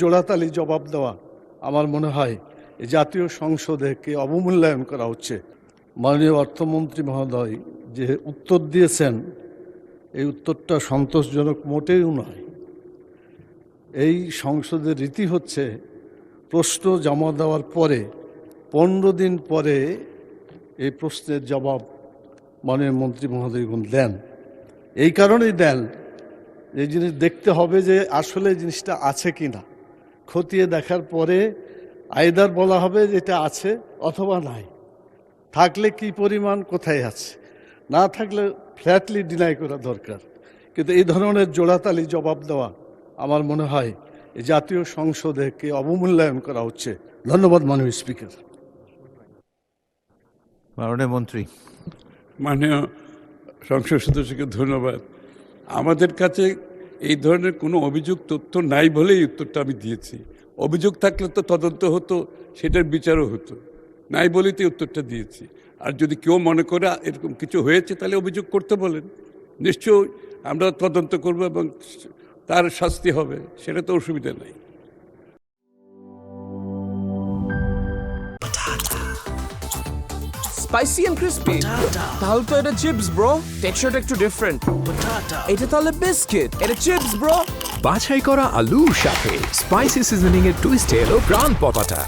জোড়াতালি জবাব দেওয়া আমার মনে হয় এই জাতীয় সংসদকে অবমূল্যায়ন করা হচ্ছে। মাননীয় অর্থমন্ত্রী মহোদয় যে উত্তর দিয়েছেন এই উত্তরটা সন্তোষজনক মোটেও নয়। এই সংসদের রীতি হচ্ছে প্রশ্ন জমা দেওয়ার পরে 15 দিন পরে এই প্রশ্নের জবাব মাননীয় মন্ত্রী মহোদয়গণ দেন। এই কারণেই দেন এই জিনিস দেখতে হবে যে আসলে জিনিসটা আছে কি না, খতিয়ে দেখার পরে আইদার বলা হবে যে এটা আছে অথবা নাই, থাকলে কি পরিমাণ কোথায় আছে, না থাকলে ফ্ল্যাটলি ডিনাই করা দরকার। কিন্তু এই ধরনের জোড়াতালি জবাব দেওয়া আমার মনে হয় এই জাতীয় সংসদকে অবমূল্যায়ন করা হচ্ছে। ধন্যবাদ মাননীয় স্পিকার। মাননীয় মন্ত্রী। মাননীয় সংসদ সদস্যকে ধন্যবাদ। আমাদের কাছে এই ধরনের কোনো অভিযোগ তথ্য নাই বলেই উত্তরটা আমি দিয়েছি। অভিযোগ থাকলে তো তদন্ত হতো, সেটার বিচারও হতো, নাই বলেই তো উত্তরটা দিয়েছি। আর যদি কেউ মনে করে এরকম কিছু হয়েছে তাহলে অভিযোগ করতে বলেন, নিশ্চয়ই আমরা তদন্ত করব এবং তার শাস্তি হবে, সেটা তো অসুবিধা নাই। Spicy and crispy. তাহলে তো এটা চিপস ব্রো, টেক্সচারটা একটু ডিফারেন্ট। এটা তাহলে বিস্কিট, এটা চিপস ব্রো। বাছাই করা আলুর সাথে স্পাইসি সিজনিং এর টুইস্ট এলো প্রাণ পটাটা।